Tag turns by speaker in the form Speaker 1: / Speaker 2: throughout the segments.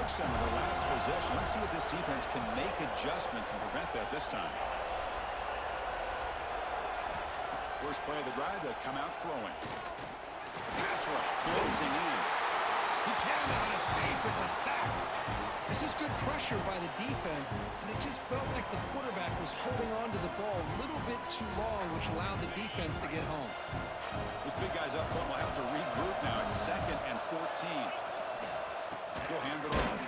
Speaker 1: approach them in their last possession. Let's see if this defense can make adjustments and prevent that this time. First play of the drive, they'll come out throwing. Pass rush closing in. He cannot escape. It's a sack.
Speaker 2: This is good pressure by the defense, but it just felt like the quarterback was holding on to the ball a little bit too long, which allowed the defense to get home.
Speaker 1: This big guy's up front will have to regroup now. It's 2nd and 14. He'll hand it off.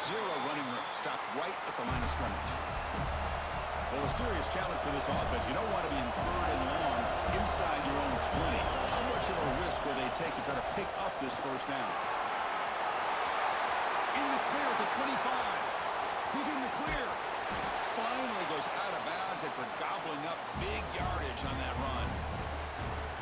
Speaker 1: Zero running room. Stopped right at the line of scrimmage. Well, a serious challenge for this offense. You don't want to be in 3rd and long inside your own 20. How much of a risk will they take to try to pick up this first down? In the clear at the 25. He's in the clear. Finally goes out of bounds after gobbling up big yardage on that run.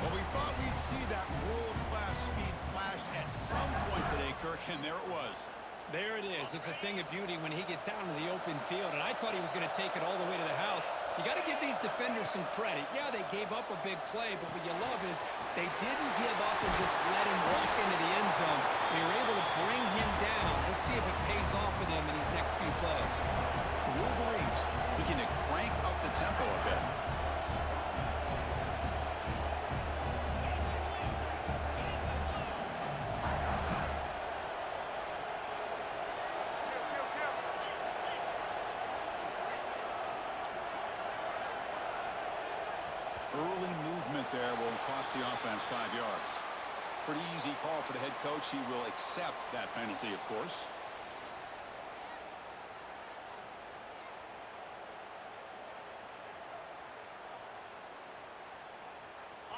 Speaker 1: Well, we thought we'd see that world-class speed flashed at some point today, Kirk, and there it was.
Speaker 2: There it is. It's a thing of beauty when he gets out into the open field, and I thought he was going to take it all the way to the house. You got to give these defenders some credit. Yeah, they gave up a big play, but what you love is they didn't give up and just let him walk into the end zone. They were able to bring him down. Let's see if it pays off for them in these next few plays.
Speaker 1: The Wolverines looking to crank up the tempo a bit. Early movement there will cost the offense 5 yards. Pretty easy call for the head coach. He will accept that penalty, of course.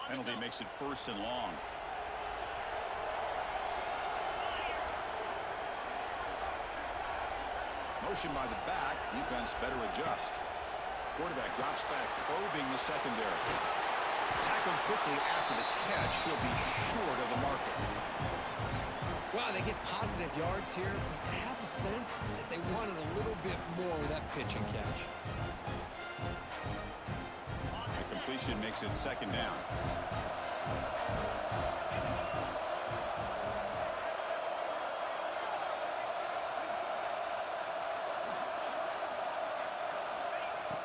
Speaker 1: Penalty makes it 1st and long. Motion by the back. Defense better adjust. Quarterback drops back, probing the secondary. Tackled quickly after the catch. He'll be short of the marker.
Speaker 2: Wow, they get positive yards here. I have a sense that they wanted a little bit more with that pitch and catch.
Speaker 1: The completion makes it 2nd down.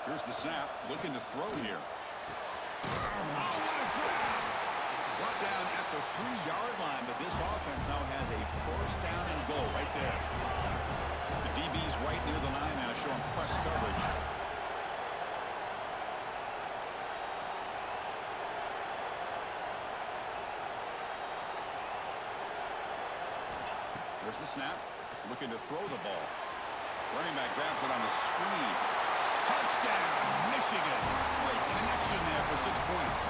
Speaker 1: Here's the snap. Looking to throw here. Oh, what a grab! Brought down at the 3-yard line, but this offense now has a 1st down and goal right there. The DB's right near the line now, showing press coverage. There's the snap. Looking to throw the ball. Running back grabs it on the screen. Touchdown, Michigan. Great connection there for 6 points.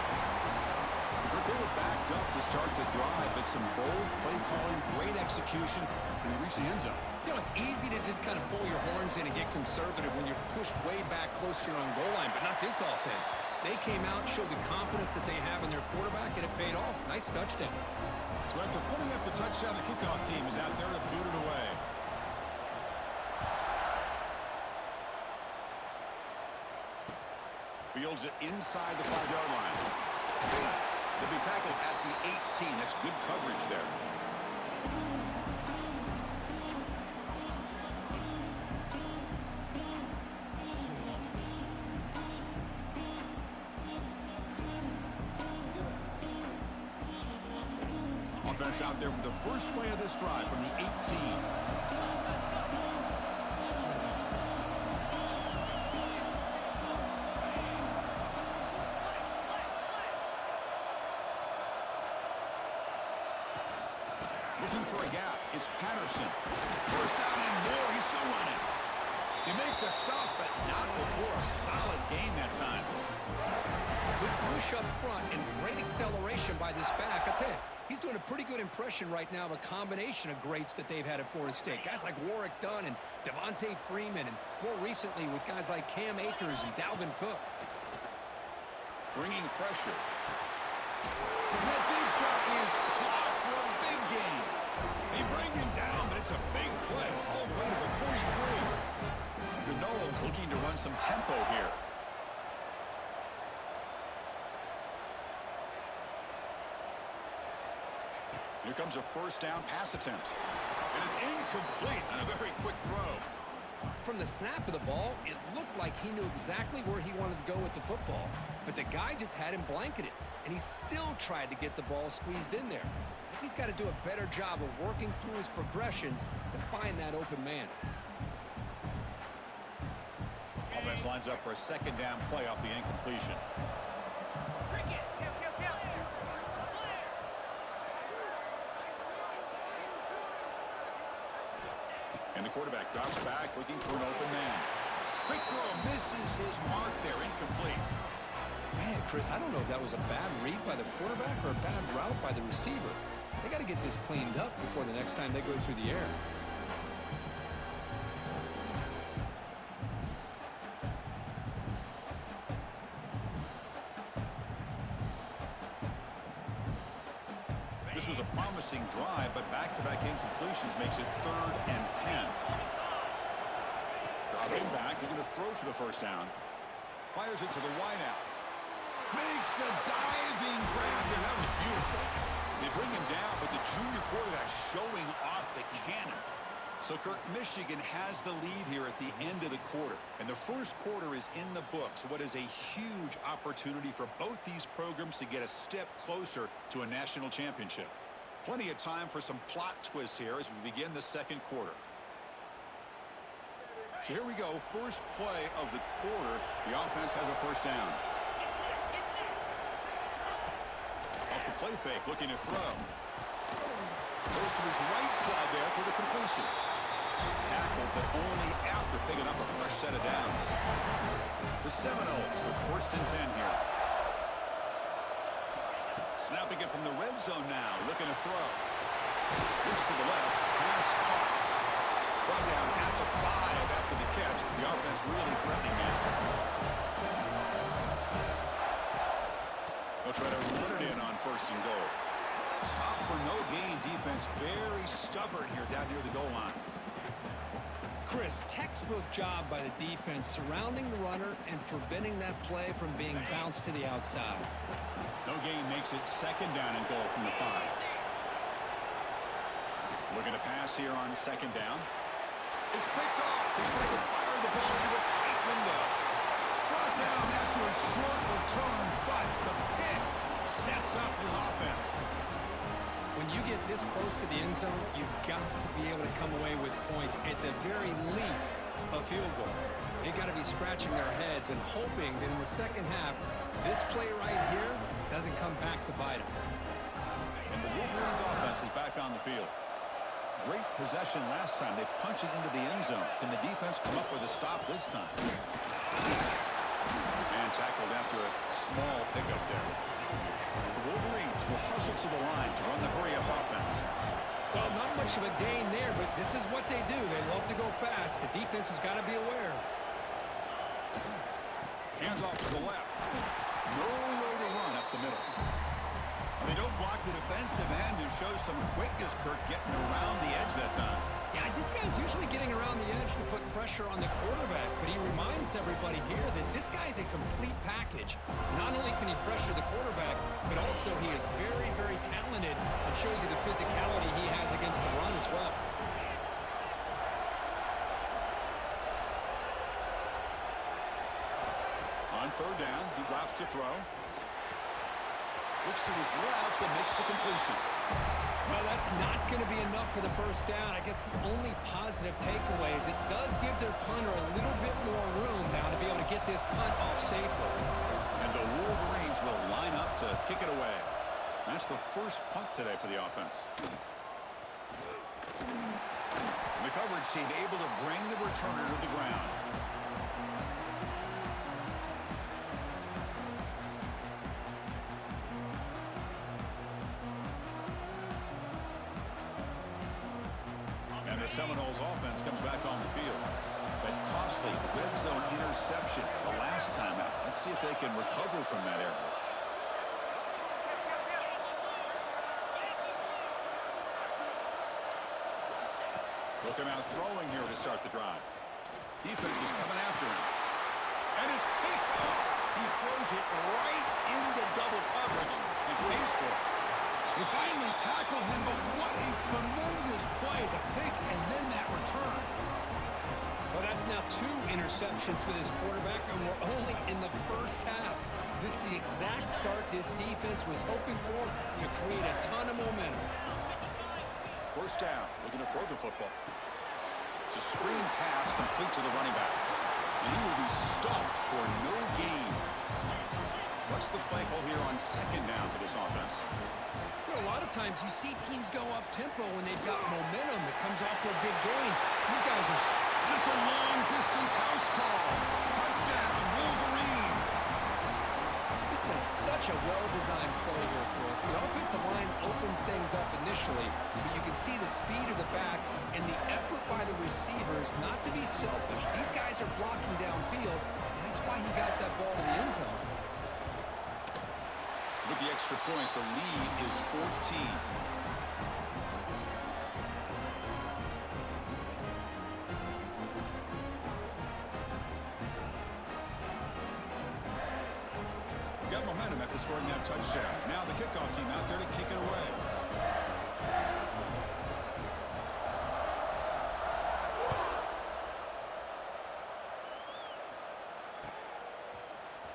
Speaker 1: But they were backed up to start the drive, but some bold play calling, great execution, and they reached the end zone.
Speaker 2: You know, it's easy to just kind of pull your horns in and get conservative when you're pushed way back close to your own goal line, but not this offense. They came out, showed the confidence that they have in their quarterback, and it paid off. Nice touchdown.
Speaker 1: So after putting up a touchdown, the kickoff team is out there to boot it away. Fields it inside the 5-yard line. They'll be tackled at the 18. That's good coverage there. Offense out there for the first play of this drive from the 18. Looking for a gap. It's Patterson. 1st down and more. He's still running. They make the stop, but not before a solid gain that time.
Speaker 2: Good push up front and great acceleration by this back. I tell you, he's doing a pretty good impression right now of a combination of greats that they've had at Florida State. Guys like Warrick Dunn and Devontae Freeman, and more recently with guys like Cam Akers and Dalvin Cook.
Speaker 1: Bringing pressure. That deep shot is caught for a big gain. They bring him down, but it's a big play all the way to the 43. The Noles looking to run some tempo here. Here comes a 1st down pass attempt. And it's Incomplete on a very quick throw.
Speaker 2: From the snap of the ball, it looked like he knew exactly where he wanted to go with the football. But the guy just had him blanketed, and he still tried to get the ball squeezed in there. I think he's got to do a better job of working through his progressions to find that open man.
Speaker 1: Offense lines up for a second down play off the incompletion. And the quarterback drops back looking for an open man. Quick throw misses his mark there, incomplete.
Speaker 2: Man, Chris, I don't know if that was a bad read by the quarterback or a bad route by the receiver. They got to get this cleaned up before the next time they go through the air.
Speaker 1: This was a promising drive, but back-to-back incompletions makes it 3rd and 10. Dropping back, they're going to throw for the first down. Fires it to the wideout. Makes the diving grab there. That was beautiful. They bring him down, but the junior quarterback showing off the cannon. So, Kirk, Michigan has the lead here at the end of the quarter. And the first quarter is in the books. What is a huge opportunity for both these programs to get a step closer to a national championship. Plenty of time for some plot twists here as we begin the second quarter. So here we go. First play of the quarter. The offense has a first down. Off the play fake, looking to throw. Goes to his right side there for the completion. Tackled, but only after picking up a fresh set of downs. The Seminoles with 1st and 10 here. Snapping it from the red zone now, looking to throw. Looks to the left, pass caught. Brought down at the 5 after the catch. The offense really threatening now. They'll try to run it in on 1st and goal. Stop for no gain defense. Very stubborn here down near the goal line.
Speaker 2: Chris, textbook job by the defense surrounding the runner and preventing that play from being bounced to the outside.
Speaker 1: No gain makes it 2nd down and goal from the 5. Looking to pass here on 2nd down. It's picked off. He's trying to fire the ball into a tight window. Brought down after a short return, but the pick sets up his offense.
Speaker 2: When you get this close to the end zone, you've got to be able to come away with points, at the very least, a field goal. They got to be scratching their heads and hoping that in the second half, this play right here doesn't come back to bite them.
Speaker 1: And the Wolverines offense is back on the field. Great possession last time. They punched it into the end zone. Can the defense come up with a stop this time? And tackled after a small pickup there. The Wolverines will hustle to the line to run the hurry-up offense.
Speaker 2: Well, not much of a gain there, but this is what they do. They love to go fast. The defense has got to be aware.
Speaker 1: Hands off to the left. Nowhere to run up the middle. They don't block the defensive end and show some quickness, Kirk, getting around the edge that time.
Speaker 2: Yeah, this guy's usually getting around the edge to put pressure on the quarterback, but he reminds everybody here that this guy's a complete package. Not only can he pressure the quarterback, but also he is very, very talented and shows you the physicality he has against the run as well.
Speaker 1: On 3rd down, he drops to throw. Looks to his left and makes the completion.
Speaker 2: Well, that's not going to be enough for the first down. I guess the only positive takeaway is it does give their punter a little bit more room now to be able to get this punt off safely.
Speaker 1: And the Wolverines will line up to kick it away. That's the first punt today for the offense. The coverage team able to bring the returner to the ground. The Seminoles offense comes back on the field. That costly red zone interception the last time out. Let's see if they can recover from that error. Looking out throwing here to start the drive. Defense is coming after him. And it's picked up. He throws it right into double coverage and pays for it. They finally tackle him, but what a tremendous Nice play, the pick, and then that return.
Speaker 2: Well, that's now 2 interceptions for this quarterback, and we're only in the first half. This is the exact start this defense was hoping for to create a ton of momentum.
Speaker 1: First down, looking to throw the football. It's a screen pass complete to the running back. And he will be stuffed for no gain. What's the play call here on second down for this offense?
Speaker 2: Well, a lot of times you see teams go up-tempo when they've got momentum that comes after a big gain. These guys are...
Speaker 1: And it's a long-distance house call. Touchdown, Wolverines.
Speaker 2: This is such a well-designed play here, Chris. The offensive line opens things up initially, but you can see the speed of the back and the effort by the receivers not to be selfish. These guys are blocking downfield, and that's why he got that ball to the end zone.
Speaker 1: With the extra point, the lead is 14. Got momentum after scoring that touchdown. Now the kickoff team out there to kick it away.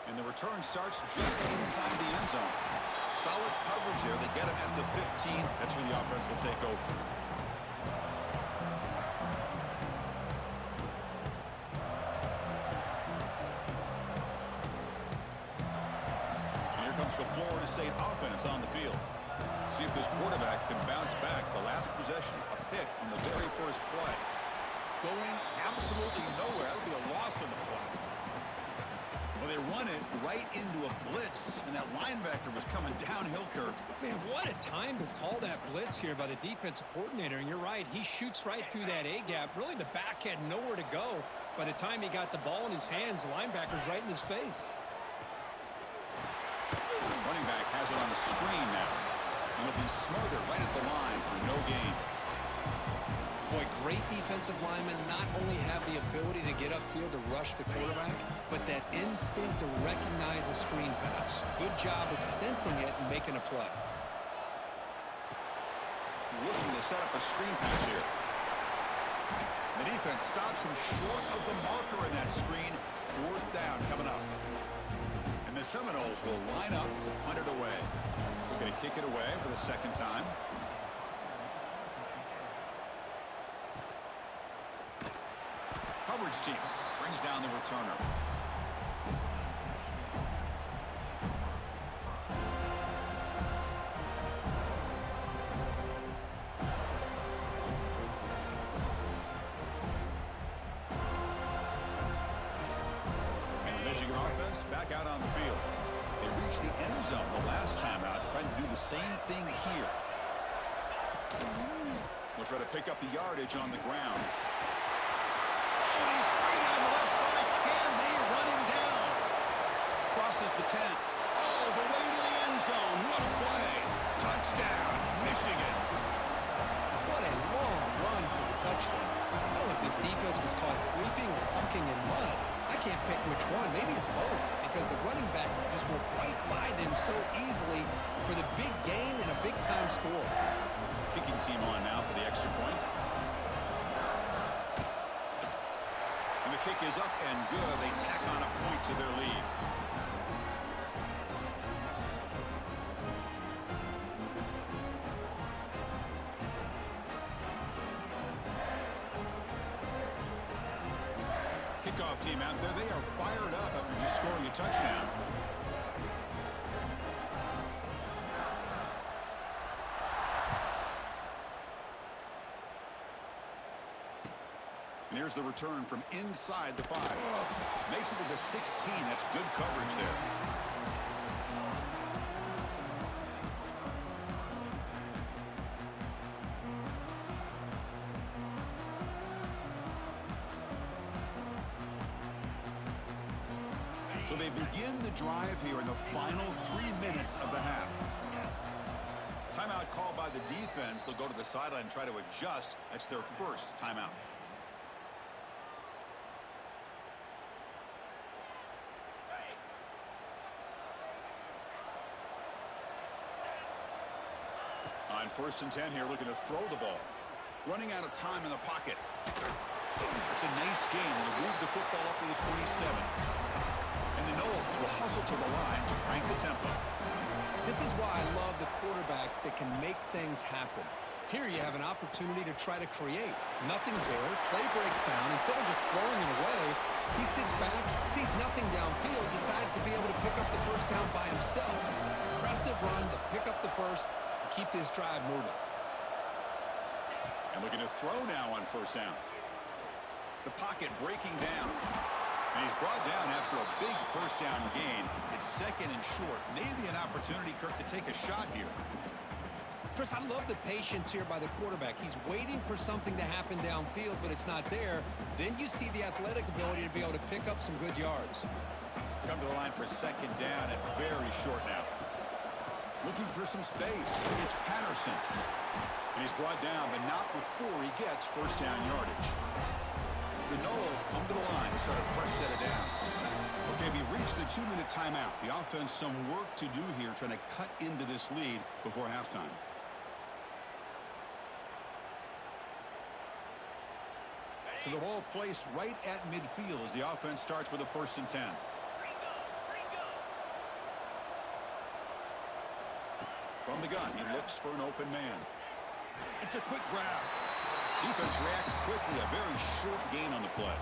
Speaker 1: And the return starts just inside the end zone. Solid coverage there. They get him at the 15. That's where the offense will take over. And here comes the Florida State offense on the field. See if this quarterback can bounce back. The last possession, a pick on the very first play. Going absolutely nowhere. That would be a loss on the play. Well, they run it right into a blitz, and that linebacker was coming downhill curve.
Speaker 2: Man, what a time to call that blitz here by the defensive coordinator. And you're right, he shoots right through that A-gap. Really, the back had nowhere to go. By the time he got the ball in his hands, the linebacker's right in his face.
Speaker 1: Running back has it on the screen now. And it'll be smothered right at the line for no gain.
Speaker 2: Boy, great defensive linemen not only have the ability to get upfield to rush the quarterback, but that instinct to recognize a screen pass. Good job of sensing it and making a play.
Speaker 1: Looking to set up a screen pass here. The defense stops him short of the marker in that screen. 4th down coming up. And the Seminoles will line up to punt it away. They're going to kick it away for the second time. Coverage team brings down the returner. And the Michigan offense back out on the field. They reached the end zone the last time out, trying to do the same thing here. We'll try to pick up the yardage on the ground. He's free on the left side. Can they run him down? Crosses the 10. All the way to the end zone. What a play. Touchdown, Michigan.
Speaker 2: What a long run for the touchdown. I don't know if this defense was caught sleeping or walking in mud. I can't pick which one. Maybe it's both, because the running back just went right by them so easily for the big gain and a big-time score.
Speaker 1: Kicking team on now for the extra point. And the kick is up and good. They tack on a point to their lead. Kickoff team out there. They are fired up after just scoring a touchdown. And here's the return from inside the 5. Makes it to the 16. That's good coverage there. So they begin the drive here in the final 3 minutes of the half. Timeout called by the defense. They'll go to the sideline and try to adjust. That's their first timeout. On 1st and 10 here, looking to throw the ball. Running out of time in the pocket. It's a nice gain. Will move the football up to the 27. And the Noles will hustle to the line to crank the tempo.
Speaker 2: This is why I love the quarterbacks that can make things happen. Here you have an opportunity to try to create. Nothing's there. Play breaks down. Instead of just throwing it away, he sits back, sees nothing downfield, decides to be able to pick up the first down by himself. Impressive run to pick up the first and keep this drive moving.
Speaker 1: And looking to throw now on first down. The pocket breaking down. And he's brought down after a big first down gain. It's second and short. Maybe an opportunity, Kirk, to take a shot here.
Speaker 2: Chris, I love the patience here by the quarterback. He's waiting for something to happen downfield, but it's not there. Then you see the athletic ability to be able to pick up some good yards.
Speaker 1: Come to the line for second down and very short now. Looking for some space. It's Patterson. And he's brought down, but not before he gets first down yardage. The Noles come to the line to start a fresh set of downs. Okay, we reached the 2-minute timeout. The offense some work to do here, trying to cut into this lead before halftime. So the ball placed right at midfield as the offense starts with a 1st and 10. From the gun, he looks for an open man. It's a quick grab. Defense reacts quickly. A very short gain on the play.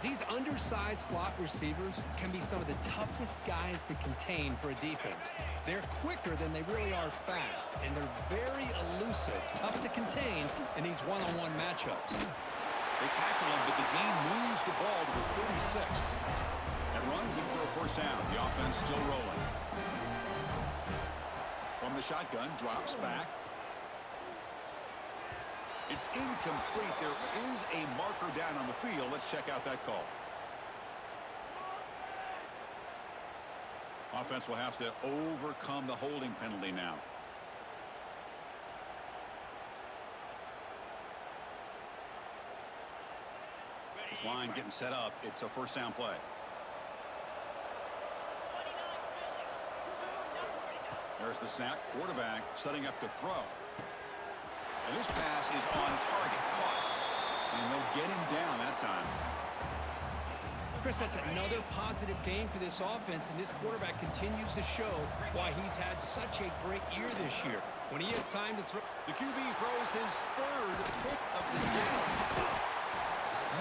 Speaker 2: These undersized slot receivers can be some of the toughest guys to contain for a defense. They're quicker than they really are fast, and they're very elusive, tough to contain in these one-on-one matchups.
Speaker 1: They tackle him, but the gain moves the ball to the 36. And run good for a first down. The offense still rolling. From the shotgun, drops back. It's incomplete. There is a marker down on the field. Let's check out that call. Offense will have to overcome the holding penalty now. This line getting set up. It's a first down play. There's the snap. Quarterback setting up to throw. And this pass is on target. Caught. And they'll get him down that time.
Speaker 2: Chris, that's another positive game for this offense, and this quarterback continues to show why he's had such a great year this year. When he has time to throw.
Speaker 1: The QB throws his 3rd pick of the day.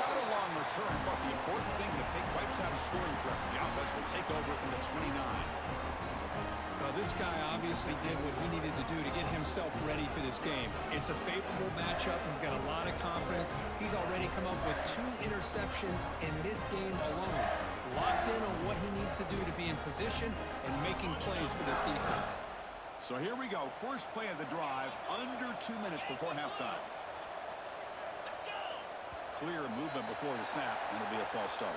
Speaker 1: Not a long return, but the important thing, the pick wipes out a scoring threat. The offense will take over from the 29.
Speaker 2: Well, this guy obviously did what he needed to do to get himself ready for this game. It's a favorable matchup. He's got a lot of confidence. He's already come up with 2 interceptions in this game alone. Locked in on what he needs to do to be in position and making plays for this defense.
Speaker 1: So here we go. First play of the drive, under 2 minutes before halftime. Clear movement before the snap, and it'll be a false start.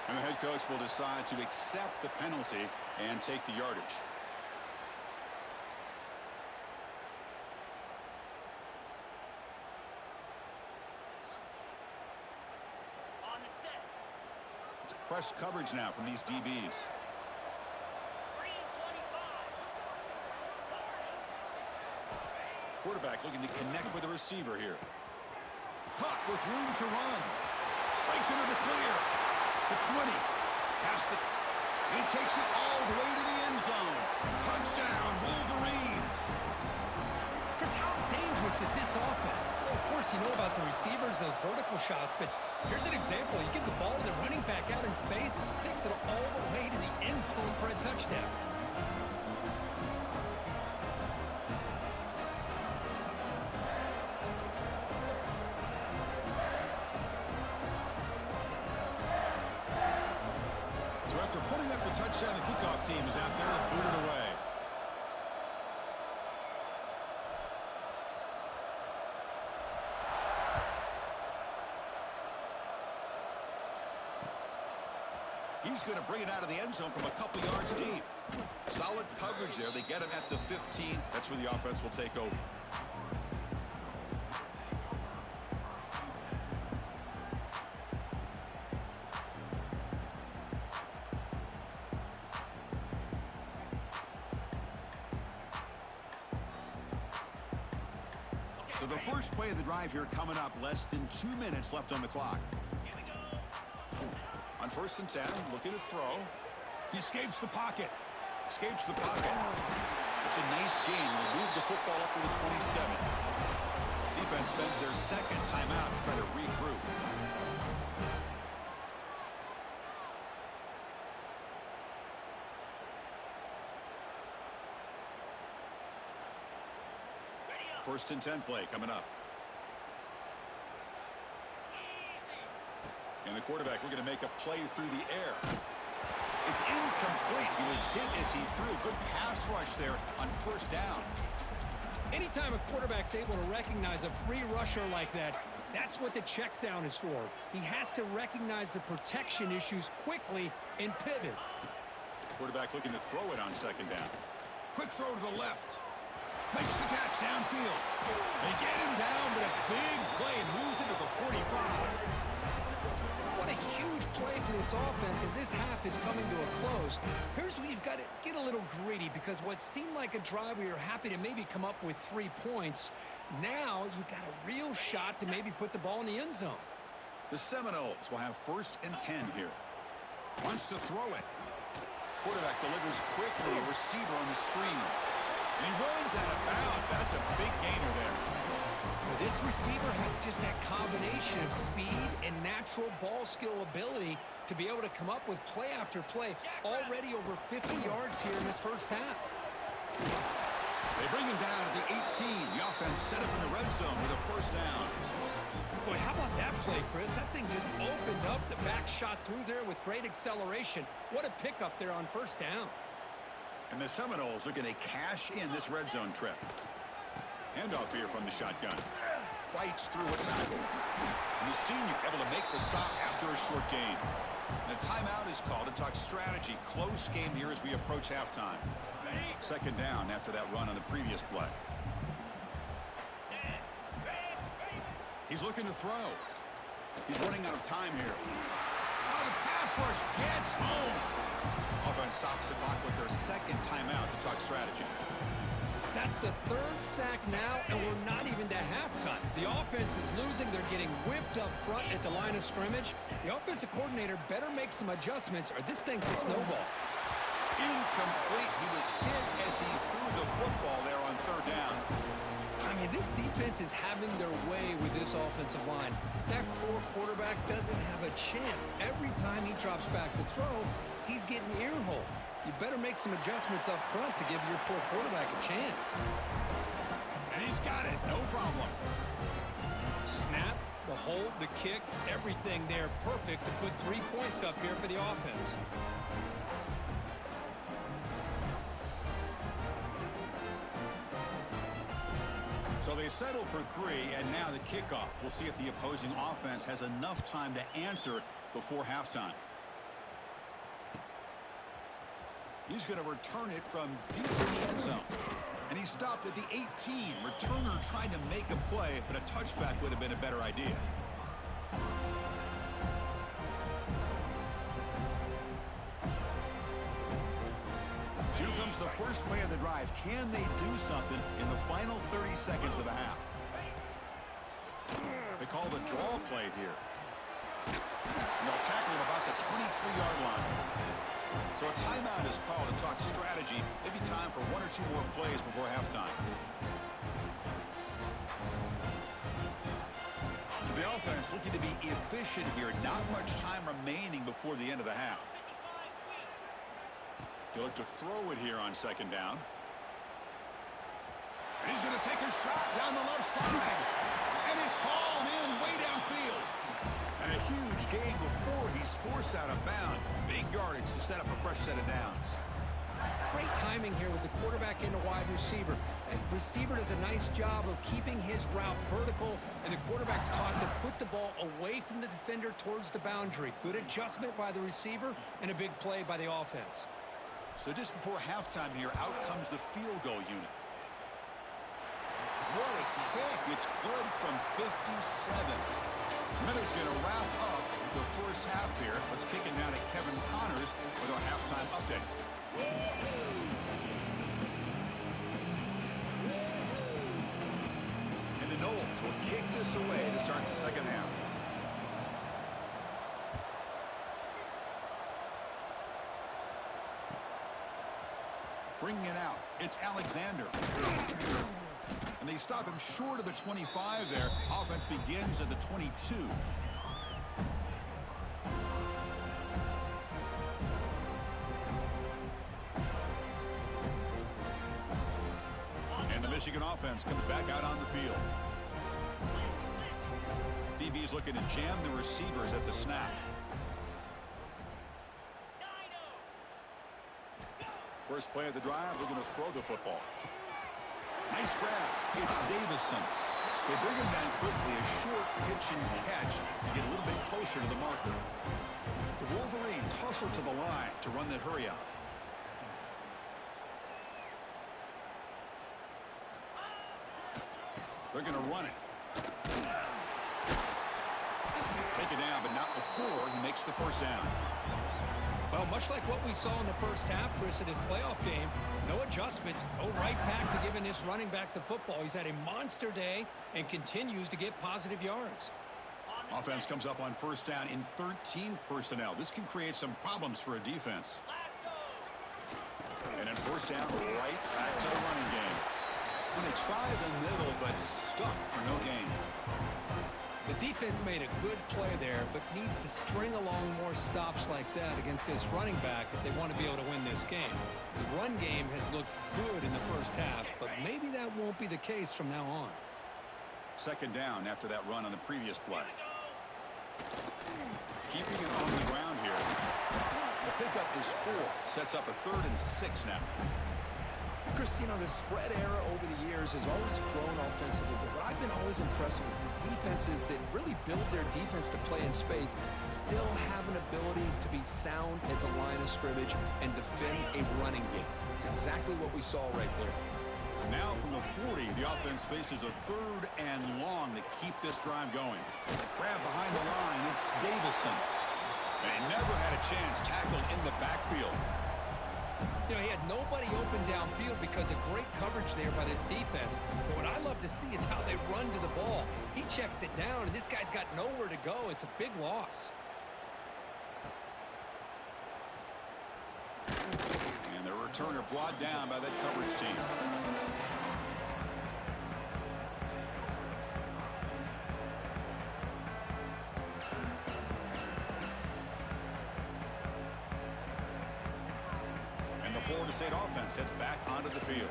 Speaker 1: And the head coach will decide to accept the penalty and take the yardage. It's press coverage now from these DBs. Quarterback looking to connect with the receiver here. Caught with room to run. Breaks into the clear. The 20. Past the... And he takes it all the way to the end zone. Touchdown, Wolverines.
Speaker 2: Chris, how dangerous is this offense? Well, of course, you know about the receivers, those vertical shots, but here's an example. You get the ball to the running back out in space, takes it all the way to the end zone for a touchdown.
Speaker 1: So after putting up the touchdown, the kickoff team is out there and booted away. He's going to bring it out of the end zone from a couple yards deep. Solid coverage there. They get him at the 15. That's where the offense will take over. So the first play of the drive here coming up, less than 2 minutes left on the clock. On 1st and 10, looking to throw. He escapes the pocket. Escapes the pocket. It's a nice gain. Will move the football up to the 27. Defense spends their second timeout to try to regroup. First and 10 play coming up. And the quarterback looking to make a play through the air. It's incomplete. He was hit as he threw. Good pass rush there on 1st down.
Speaker 2: Anytime a quarterback's able to recognize a free rusher like that, that's what the check down is for. He has to recognize the protection issues quickly and pivot.
Speaker 1: Quarterback looking to throw it on 2nd down. Quick throw to the left. Makes the catch downfield. They get him down, but a big play moves into the 45.
Speaker 2: What a huge play for this offense as this half is coming to a close. Here's where you've got to get a little greedy, because what seemed like a drive where you're happy to maybe come up with 3 points, now you've got a real shot to maybe put the ball in the end zone.
Speaker 1: The Seminoles will have 1st and 10 here. Wants to throw it. Quarterback delivers quickly. A receiver on the screen. And he runs out of bounds. That's a big gainer there.
Speaker 2: This receiver has just that combination of speed and natural ball skill ability to be able to come up with play after play. Already over 50 yards here in this first half.
Speaker 1: They bring him down at the 18. The offense set up in the red zone with a 1st down.
Speaker 2: Boy, how about that play, Chris? That thing just opened up. The back shot through there with great acceleration. What a pickup there on 1st down.
Speaker 1: And the Seminoles are going to cash in this red zone trip. Handoff here from the shotgun. Fights through a tackle. And the senior able to make the stop after a short gain. And a timeout is called to talk strategy. Close game here as we approach halftime. 2nd down after that run on the previous play. He's looking to throw. He's running out of time here. Oh, the pass rush gets home. Offense stops the clock with their 2nd timeout to talk strategy.
Speaker 2: That's the 3rd sack now, and we're not even to halftime. The offense is losing. They're getting whipped up front at the line of scrimmage. The offensive coordinator better make some adjustments, or this thing could snowball.
Speaker 1: Incomplete. He was hit as he threw the football there on 3rd down.
Speaker 2: I mean, this defense is having their way with this offensive line. That poor quarterback doesn't have a chance. Every time he drops back to throw, he's getting ear-hole. You better make some adjustments up front to give your poor quarterback a chance.
Speaker 1: And he's got it. No problem.
Speaker 2: Snap, the hold, the kick, everything there perfect to put 3 points up here for the offense.
Speaker 1: So they settle for 3, and now the kickoff. We'll see if the opposing offense has enough time to answer before halftime. He's going to return it from deep in the end zone. And he stopped at the 18. Returner trying to make a play, but a touchback would have been a better idea. Here comes the first play of the drive. Can they do something in the final 30 seconds of the half? They call the draw play here. And they'll tackle him about the 23-yard line. So a timeout is called to talk strategy. Maybe time for 1 or 2 more plays before halftime. So the offense looking to be efficient here. Not much time remaining before the end of the half. They look to throw it here on 2nd down. And he's going to take a shot down the left side. And it's hauled in way downfield. And a huge gain before he's forced out of bounds. Big yardage to set up a fresh set of downs.
Speaker 2: Great timing here with the quarterback and the wide receiver. And receiver does a nice job of keeping his route vertical, and the quarterback's taught to put the ball away from the defender towards the boundary. Good adjustment by the receiver and a big play by the offense.
Speaker 1: So just before halftime here, out comes the field goal unit. What a kick. It's good from 57. Minutes going to wrap up the first half here. Let's kick it down to Kevin Connors with our halftime update. And the no Knowles will kick this away to start the second half. Bringing it out, it's Alexander. And they stop him short of the 25 there. Offense begins at the 22. And the Michigan offense comes back out on the field. DB's looking to jam the receivers at the snap. First play of the drive, they're going to throw the football. Nice grab. It's Davison. They bring him down quickly. A short pitch and catch to get a little bit closer to the marker. The Wolverines hustle to the line to run the hurry up. They're going to run it. Take it down, but not before he makes the first down.
Speaker 2: Well, much like what we saw in the first half, Chris, in his playoff game, no adjustments. Go right back to giving this running back to football. He's had a monster day and continues to get positive yards.
Speaker 1: Offense comes up on first down in 13 personnel. This can create some problems for a defense. And then first down, right back to the running game. When they try the middle, but stuck for no gain.
Speaker 2: The defense made a good play there, but needs to string along more stops like that against this running back if they want to be able to win this game. The run game has looked good in the first half, but maybe that won't be the case from now on.
Speaker 1: Second down after that run on the previous play. Keeping it on the ground here. The pickup is 4. Sets up a 3rd and 6 now.
Speaker 3: Chris, you know, the spread era over the years has always grown offensively, but what I've been always impressed with defenses that really build their defense to play in space still have an ability to be sound at the line of scrimmage and defend a running game. It's exactly what we saw right there.
Speaker 1: Now from the 40, the offense faces a 3rd and long to keep this drive going. Grab behind the line, it's Davison. And he never had a chance tackled in the backfield.
Speaker 2: You know, he had nobody open downfield because of great coverage there by this defense. But what I love to see is how they run to the ball. He checks it down, and this guy's got nowhere to go. It's a big loss.
Speaker 1: And the returner brought down by that coverage team. Florida State offense heads back onto the field.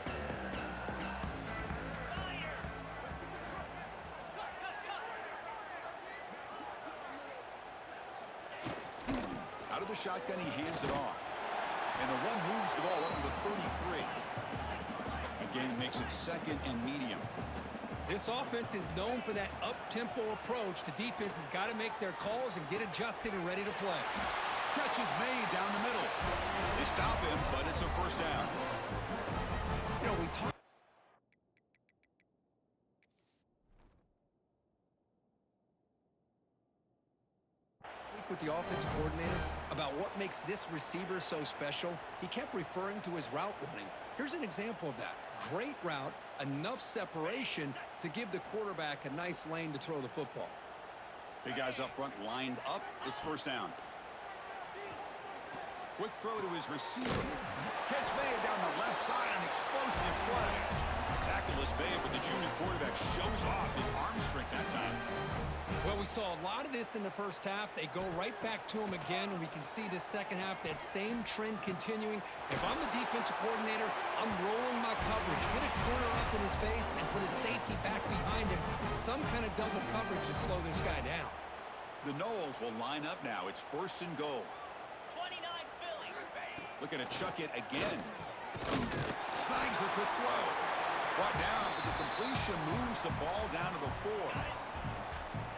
Speaker 1: Out of the shotgun, he hands it off. And the run moves the ball up to the 33. Again, makes it 2nd and medium.
Speaker 2: This offense is known for that up-tempo approach. The defense has got to make their calls and get adjusted and ready to play.
Speaker 1: Catch is made down the middle. They stop him, but it's a first down.
Speaker 2: You know, we talk with the offensive coordinator about what makes this receiver so special. He kept referring to his route running. Here's an example of that. Great route, enough separation to give the quarterback a nice lane to throw the football.
Speaker 1: Big guys up front lined up. It's first down. Quick throw to his receiver. Catch made down the left side. An explosive play. Tackle is made, but the junior quarterback shows off his arm strength that time.
Speaker 2: Well, we saw a lot of this in the first half. They go right back to him again, and we can see this second half, that same trend continuing. If I'm the defensive coordinator, I'm rolling my coverage. Get a corner up in his face and put a safety back behind him. Some kind of double coverage to slow this guy down.
Speaker 1: The Noles will line up now. It's 1st and goal. Looking to chuck it again. Snags the quick throw. Brought down, but the completion moves the ball down to the 4.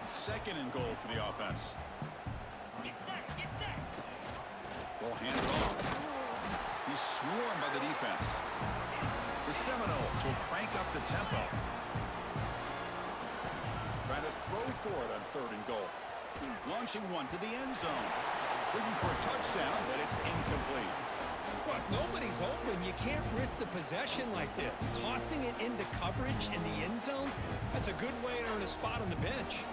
Speaker 1: 2nd and goal for the offense. Will hand it off. He's swarmed by the defense. The Seminoles will crank up the tempo. Trying to throw for it on 3rd and goal. Launching one to the end zone. Looking for a touchdown, but it's incomplete.
Speaker 2: Well, if nobody's open, you can't risk the possession like this. Tossing it into coverage in the end zone, that's a good way to earn a spot on the bench.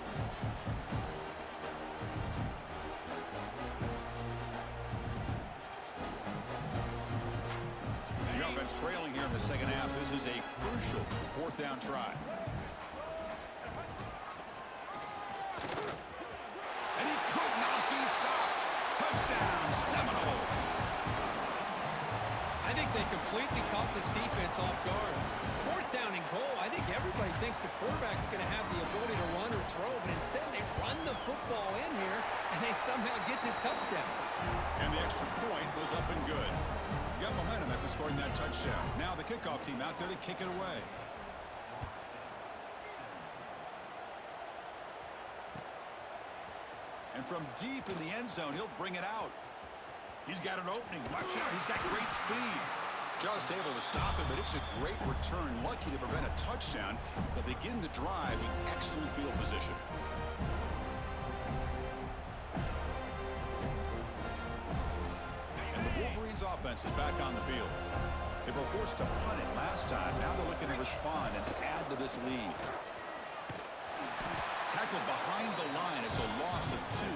Speaker 1: The offense trailing here in the second half. This is a crucial fourth down try. And he could not be stopped. Touchdown, Seminoles.
Speaker 2: I think they completely caught this defense off guard. Fourth down and goal, I think everybody thinks the quarterback's going to have the ability to run or throw, but instead they run the football in here, and they somehow get this touchdown.
Speaker 1: And the extra point was up and good. Got momentum after scoring that touchdown. Now the kickoff team out there to kick it away. And from deep in the end zone, he'll bring it out. He's got an opening. Watch out. He's got great speed. Just able to stop it, but it's a great return. Lucky to prevent a touchdown. They'll begin the drive with excellent field position. And the Wolverines offense is back on the field. They were forced to punt it last time. Now they're looking to respond and add to this lead. Tackled behind the line. It's a loss of 2.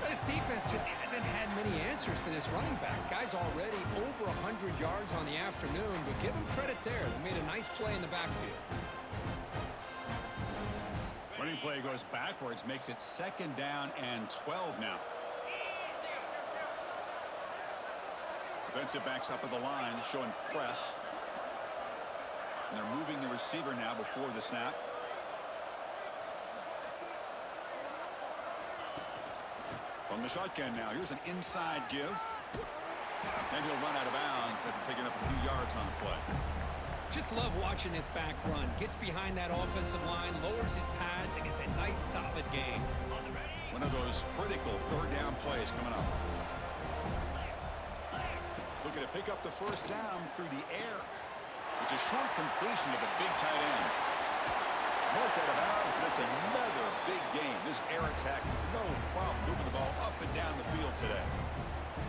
Speaker 2: This defense just hasn't had many answers for this running back. Guy's already over 100 yards on the afternoon, but give him credit there. They made a nice play in the backfield.
Speaker 1: Running play goes backwards, makes it 2nd down and 12 now. Defensive backs up at the line, showing press. And they're moving the receiver now before the snap. From the shotgun now, here's an inside give. And he'll run out of bounds after picking up a few yards on the play.
Speaker 2: Just love watching this back run. Gets behind that offensive line, lowers his pads, and gets a nice solid gain.
Speaker 1: One of those critical 3rd down plays coming up. Looking to pick up the 1st down through the air. It's a short completion to the big tight end. Marked out of bounds, but it's another big game. This air attack, no problem moving the ball up and down the field today.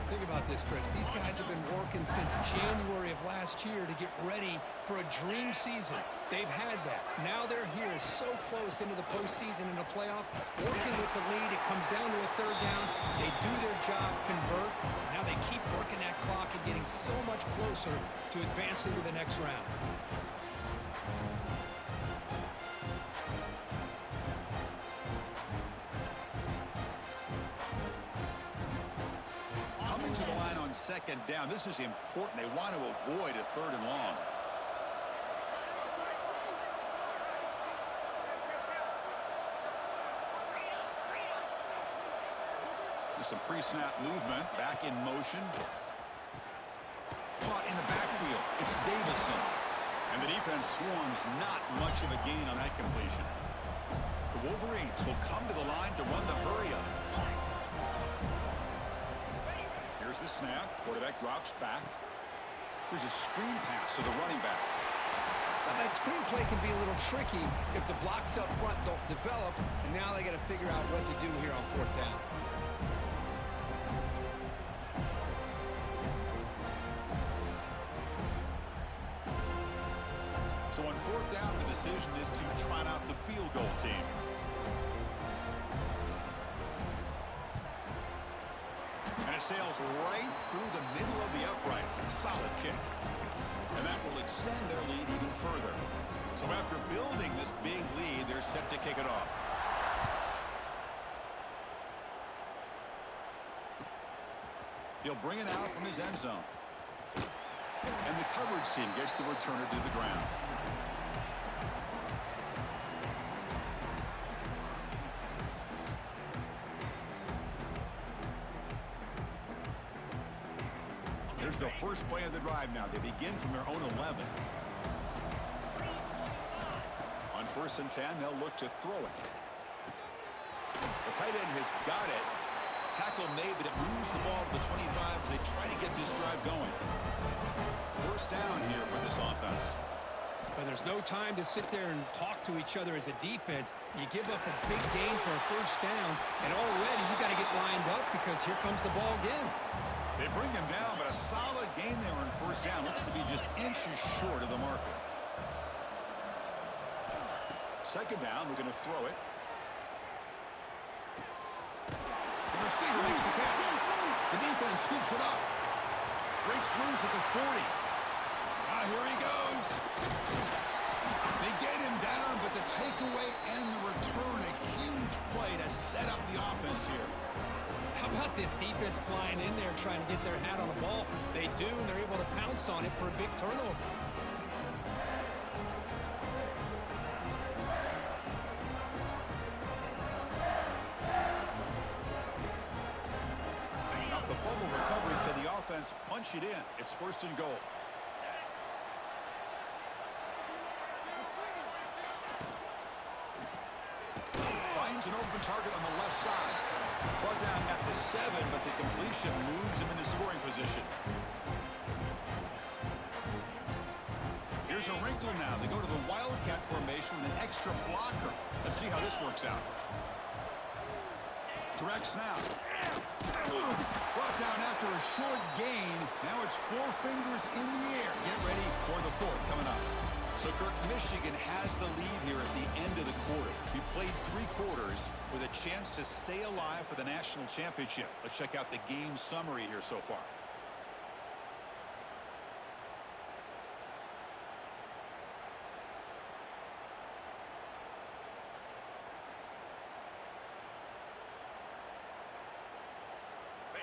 Speaker 2: Think about this, Chris. These guys have been working since January of last year to get ready for a dream season. They've had that. Now they're here so close into the postseason and the playoff, working with the lead. It comes down to a 3rd down. They do their job, convert. Now they keep working that clock and getting so much closer to advancing to the next round.
Speaker 1: To the line on 2nd down. This is important. They want to avoid a 3rd and long. There's some pre-snap movement. Back in motion. Caught in the backfield. It's Davison. And the defense swarms. Not much of a gain on that completion. The Wolverines will come to the line to run the hurry-up. Here's the snap. Quarterback drops back. Here's a screen pass to the running back.
Speaker 2: Now that screen play can be a little tricky if the blocks up front don't develop, and now they got to figure out what to do here on 4th down.
Speaker 1: So on 4th down, the decision is to trot out the field goal team. And it sails right through the middle of the uprights. Solid kick. And that will extend their lead even further. So after building this big lead, they're set to kick it off. He'll bring it out from his end zone. And the coverage team gets the returner to the ground. Here's the first play of the drive now. They begin from their own 11. On 1st and 10, they'll look to throw it. The tight end has got it. Tackle made, but it moves the ball to the 25 as they try to get this drive going. 1st down here for this offense.
Speaker 2: But there's no time to sit there and talk to each other as a defense. You give up a big gain for a 1st down, and already you got to get lined up because here comes the ball again.
Speaker 1: They bring him down, but a solid gain there on first down. Looks to be just inches short of the marker. Second down, we're going to throw it. The receiver makes the catch. The defense scoops it up. Breaks loose at the 40. Here he goes. They get him down, but the takeaway and the return, a huge play to set up the offense here.
Speaker 2: How about this defense flying in there trying to get their hat on the ball? They do, and they're able to pounce on it for a big turnover.
Speaker 1: Off the fumble recovery, can the offense punch it in? It's first and goal. Finds an open target on the left side. Brought down at the 7, but the completion moves him into scoring position. Here's a wrinkle now. They go to the Wildcat formation with an extra blocker. Let's see how this works out. Direct snap. Brought down after a short gain. Now it's 4 fingers in the air. Get ready for the 4th coming up. So, Kirk, Michigan has the lead here at the end of the quarter. We played 3 quarters with a chance to stay alive for the national championship. Let's check out the game summary here so far.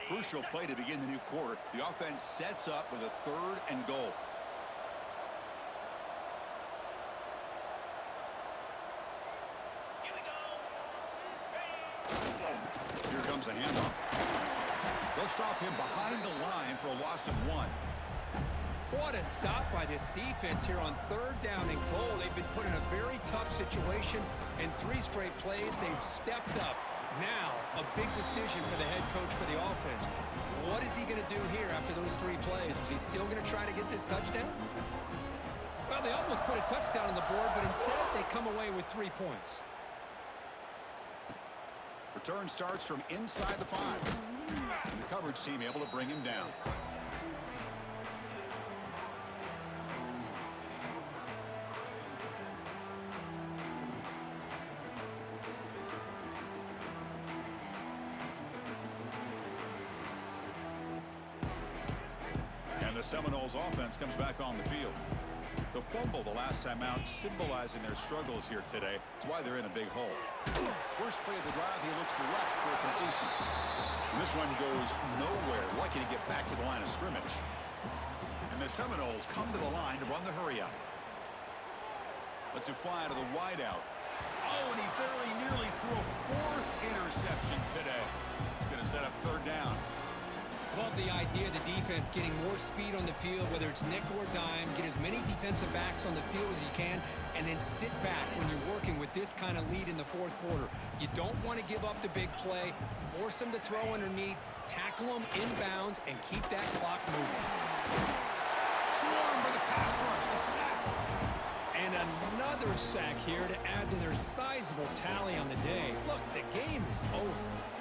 Speaker 1: Crucial play to begin the new quarter. The offense sets up with a 3rd and goal. Here comes a handoff. They'll stop him behind the line for a loss of 1.
Speaker 2: What a stop by this defense here on 3rd down and goal. They've been put in a very tough situation, and 3 straight plays, they've stepped up. Now, a big decision for the head coach for the offense. What is he going to do here after those 3 plays? Is he still going to try to get this touchdown? Well, they almost put a touchdown on the board, but instead they come away with 3 points.
Speaker 1: Return starts from inside the 5. The coverage team able to bring him down. And the Seminoles offense comes back on the field. The fumble the last time out, symbolizing their struggles here today. That's why they're in a big hole. First play of the drive, he looks left for a completion. And this one goes nowhere. Lucky to get back to the line of scrimmage. And the Seminoles come to the line to run the hurry out. Lets it fly to the wideout. Oh, and he very nearly threw a 4th interception today. Going to set up 3rd down.
Speaker 2: Love the idea of the defense getting more speed on the field, whether it's nickel or dime, get as many defensive backs on the field as you can, and then sit back when you're working with this kind of lead in the 4th quarter. You don't want to give up the big play, force them to throw underneath, tackle them inbounds, and keep that clock moving.
Speaker 1: Swarmed by the pass rush, a sack.
Speaker 2: And another sack here to add to their sizable tally on the day. Look, the game is over.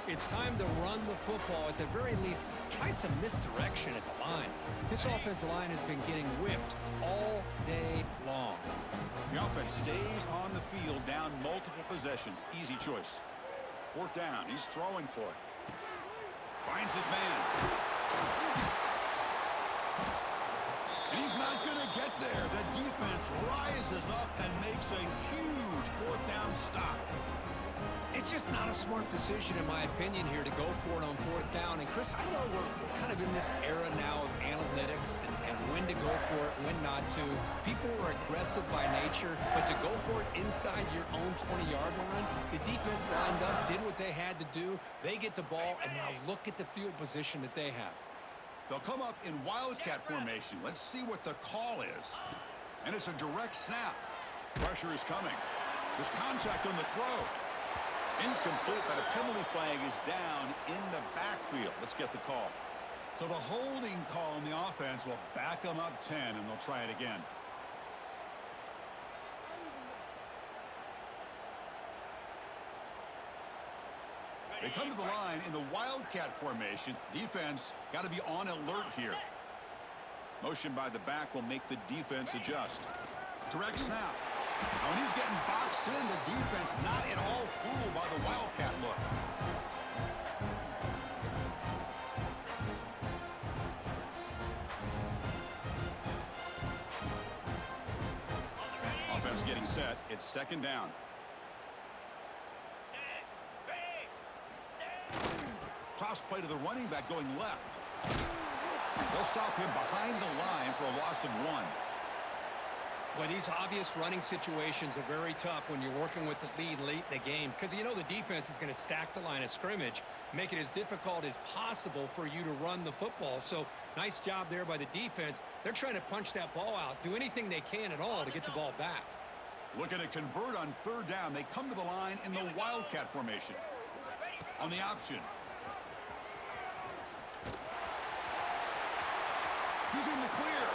Speaker 2: It's time to run the football. At the very least, try some misdirection at the line. This offensive line has been getting whipped all day long.
Speaker 1: The offense stays on the field, down multiple possessions. Easy choice. 4th down. He's throwing for it. Finds his man. And he's not going to get there. The defense rises up and makes a huge 4th down stop.
Speaker 2: It's just not a smart decision, in my opinion, here to go for it on 4th down. And, Chris, I know we're kind of in this era now of analytics and when to go for it, when not to. People are aggressive by nature, but to go for it inside your own 20-yard line, the defense lined up, did what they had to do. They get the ball, and now look at the field position that they have.
Speaker 1: They'll come up in Wildcat formation. Let's see what the call is. And it's a direct snap. Pressure is coming. There's contact on the throw. Incomplete, but a penalty flag is down in the backfield. Let's get the call. So the holding call on the offense will back them up 10, and they'll try it again. They come to the line in the Wildcat formation. Defense got to be on alert here. Motion by the back will make the defense adjust. Direct snap. Now, when he's getting boxed in, the defense not at all fooled by the Wildcat look. Offense getting set. It's second down. Toss play to the running back going left. They'll stop him behind the line for a loss of 1.
Speaker 2: Well, these obvious running situations are very tough when you're working with the lead late in the game because you know the defense is going to stack the line of scrimmage, make it as difficult as possible for you to run the football. So nice job there by the defense. They're trying to punch that ball out, do anything they can at all to get the ball back.
Speaker 1: Looking to convert on third down. They come to the line in the Wildcat formation. On the option. Using the clear.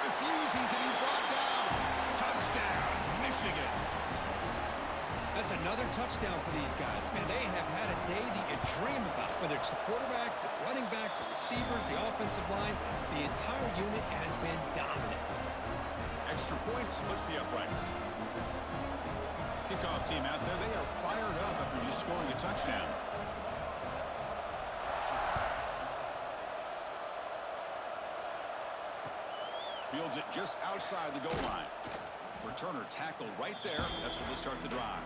Speaker 1: Refusing to be brought down. Touchdown, Michigan.
Speaker 2: That's another touchdown for these guys. Man, they have had a day that you dream about, whether it's the quarterback, the running back, the receivers, the offensive line. The entire unit has been dominant.
Speaker 1: Extra point splits the uprights. Kickoff team out there. They are fired up after just scoring a touchdown. Fields it just outside the goal line. Returner tackled right there. That's where they'll start the drive.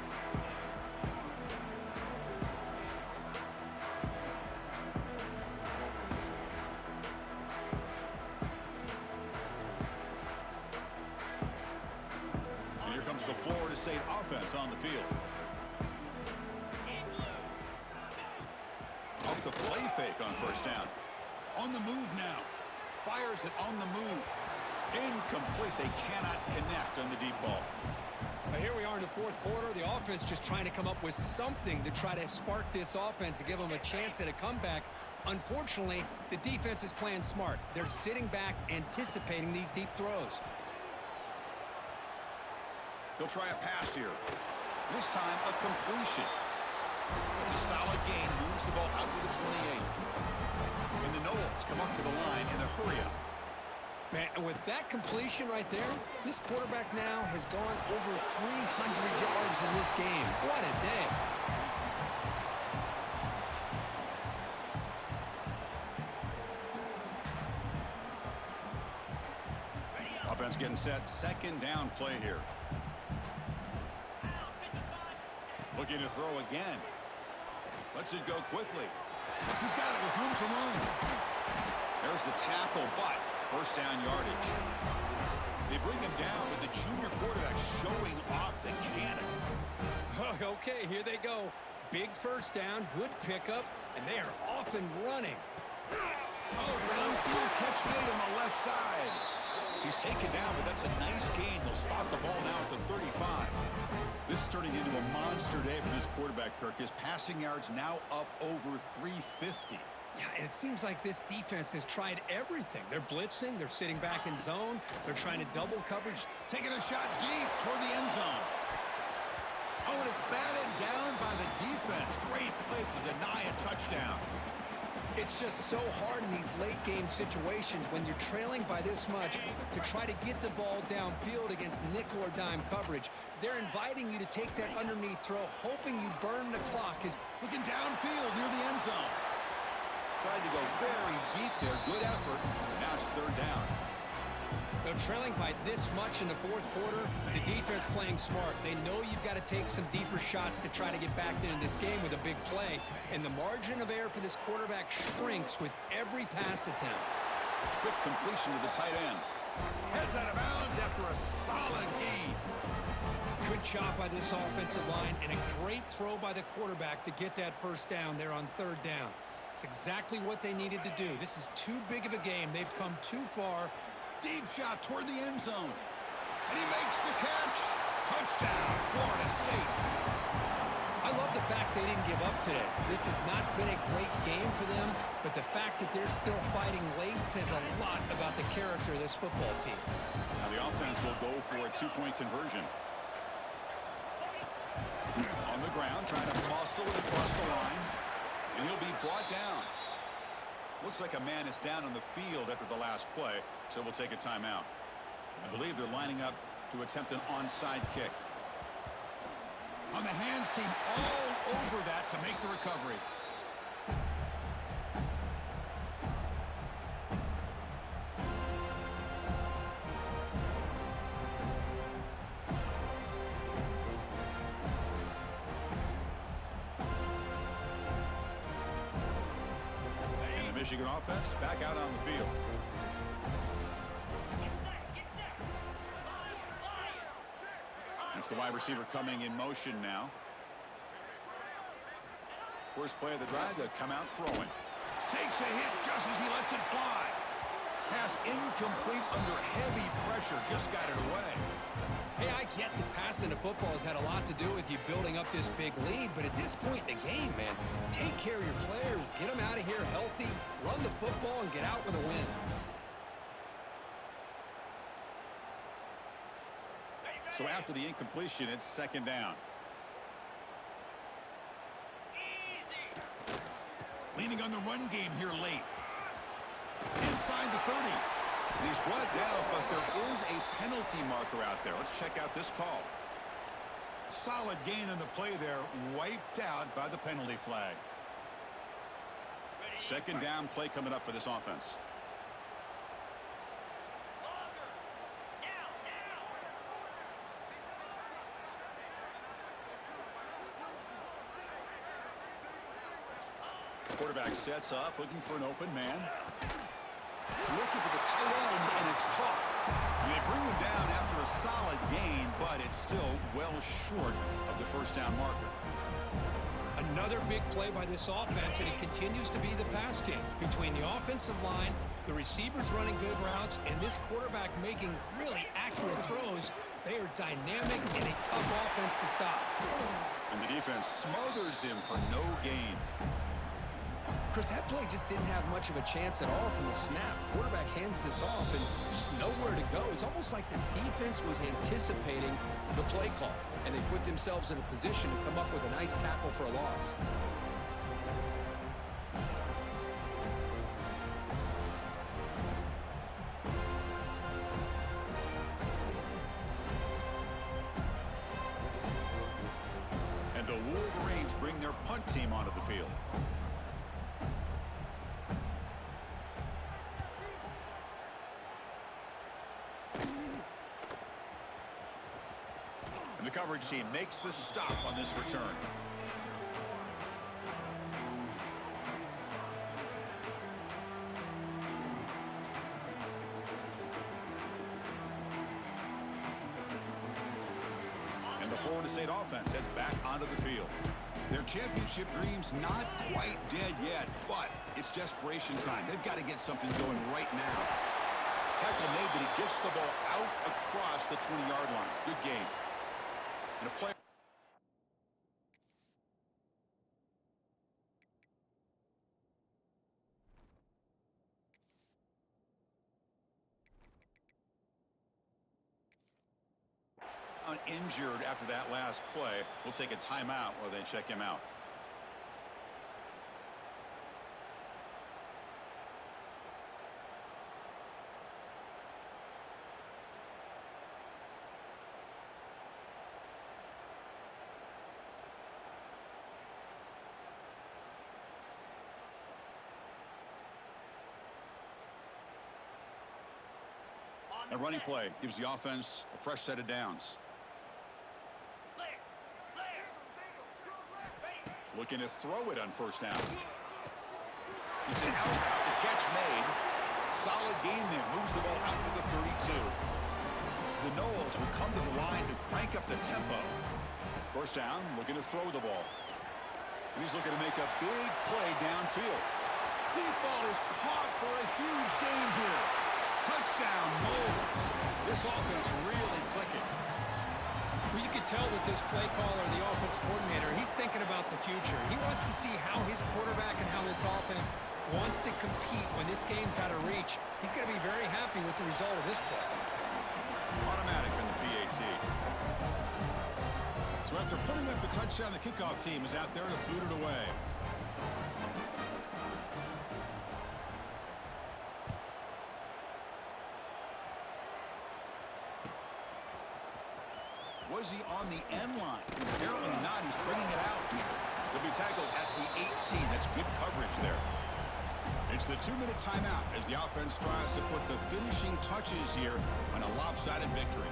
Speaker 1: And here comes the Florida State offense on the field. Off the play fake on first down. On the move now. Fires it on the move. Incomplete. They cannot connect on the deep ball.
Speaker 2: Now here we are in the fourth quarter. The offense just trying to come up with something to try to spark this offense to give them a chance at a comeback. Unfortunately, the defense is playing smart. They're sitting back, anticipating these deep throws.
Speaker 1: They'll try a pass here. This time, a completion. It's a solid gain. Moves the ball out to the 28. And the Noles come up to the line in a hurry-up.
Speaker 2: Man, and with that completion right there, this quarterback now has gone over 300 yards in this game. What a day.
Speaker 1: Offense getting set. Second down play here. Looking to throw again. Lets it go quickly. He's got it with room to run. There's the tackle, but first down yardage. They bring him down with the junior quarterback showing off the cannon.
Speaker 2: Okay, here they go. Big first down, good pickup, and they are off and running.
Speaker 1: Oh, downfield catch made on the left side. He's taken down, but that's a nice gain. They'll spot the ball now at the 35. This is turning into a monster day for this quarterback, Kirk. His passing yards now up over 350.
Speaker 2: Yeah, and it seems like this defense has tried everything. They're blitzing, they're sitting back in zone, they're trying to double coverage.
Speaker 1: Taking a shot deep toward the end zone. Oh, and it's batted down by the defense. Great play to deny a touchdown.
Speaker 2: It's just so hard in these late-game situations when you're trailing by this much to try to get the ball downfield against nickel or dime coverage. They're inviting you to take that underneath throw, hoping you burn the clock.
Speaker 1: Looking downfield near the end zone. Tried to go very deep there. Good effort. Now it's third down.
Speaker 2: They're trailing by this much in the fourth quarter. The defense playing smart. They know you've got to take some deeper shots to try to get back into this game with a big play. And the margin of error for this quarterback shrinks with every pass attempt.
Speaker 1: Quick completion to the tight end. Heads out of bounds after a solid gain.
Speaker 2: Good job by this offensive line and a great throw by the quarterback to get that first down there on third down. It's exactly what they needed to do. This is too big of a game. They've come too far.
Speaker 1: Deep shot toward the end zone. And he makes the catch. Touchdown, Florida State.
Speaker 2: I love the fact they didn't give up today. This has not been a great game for them, but the fact that they're still fighting late says a lot about the character of this football team.
Speaker 1: Now the offense will go for a two-point conversion. On the ground, trying to muscle it across the line. And he'll be brought down. Looks like a man is down on the field after the last play, so we'll take a timeout. I believe they're lining up to attempt an onside kick. On the hands team, all over that to make the recovery. Michigan offense back out on the field. It's the wide receiver coming in motion now. First play of the drive to come out throwing. Takes a hit just as he lets it fly. Pass incomplete under heavy pressure. Just got it away.
Speaker 2: Hey, I get that passing the football has had a lot to do with you building up this big lead, but at this point in the game, man, take care of your players, get them out of here healthy, run the football, and get out with a win.
Speaker 1: So after the incompletion, it's second down. Easy. Leaning on the run game here late. Inside the 30. He's brought down, but there is a penalty marker out there. Let's check out this call. Solid gain on the play there, wiped out by the penalty flag. Second down play coming up for this offense. Quarterback sets up, looking for an open man. Looking for the tight end, and it's caught. They bring him down after a solid gain, but it's still well short of the first down marker.
Speaker 2: Another big play by this offense, and it continues to be the pass game. Between the offensive line, the receivers running good routes, and this quarterback making really accurate throws, they are dynamic and a tough offense to stop.
Speaker 1: And the defense smothers him for no gain.
Speaker 3: Chris, that play just didn't have much of a chance at all from the snap. Quarterback hands this off and just nowhere to go. It's almost like the defense was anticipating the play call, and they put themselves in a position to come up with a nice tackle for a loss.
Speaker 1: And the Wolverines bring their punt team onto the field. The coverage team makes the stop on this return. And the Florida State offense heads back onto the field. Their championship dreams not quite dead yet, but it's desperation time. They've got to get something going right now. Tackle made, but he gets the ball out across the 20-yard line. Good game. And a play. Injured after that last play. We'll take a timeout while they check him out. A running play gives the offense a fresh set of downs. Looking to throw it on first down. It's an out route. The catch made. Solid gain there. Moves the ball out to the 32. The Noles will come to the line to crank up the tempo. First down, looking to throw the ball. And he's looking to make a big play downfield. Deep ball is caught for a huge gain here. Touchdown, Noles. This offense really clicking.
Speaker 2: Well, you could tell that this play caller, the offense coordinator, he's thinking about the future. He wants to see how his quarterback and how this offense wants to compete when this game's out of reach. He's going to be very happy with the result of this play.
Speaker 1: Automatic in the PAT. So after putting up the touchdown, the kickoff team is out there to boot it away. Was he on the end line? Apparently not. He's bringing it out. He'll be tackled at the 18. That's good coverage there. It's the 2-minute timeout as the offense tries to put the finishing touches here on a lopsided victory.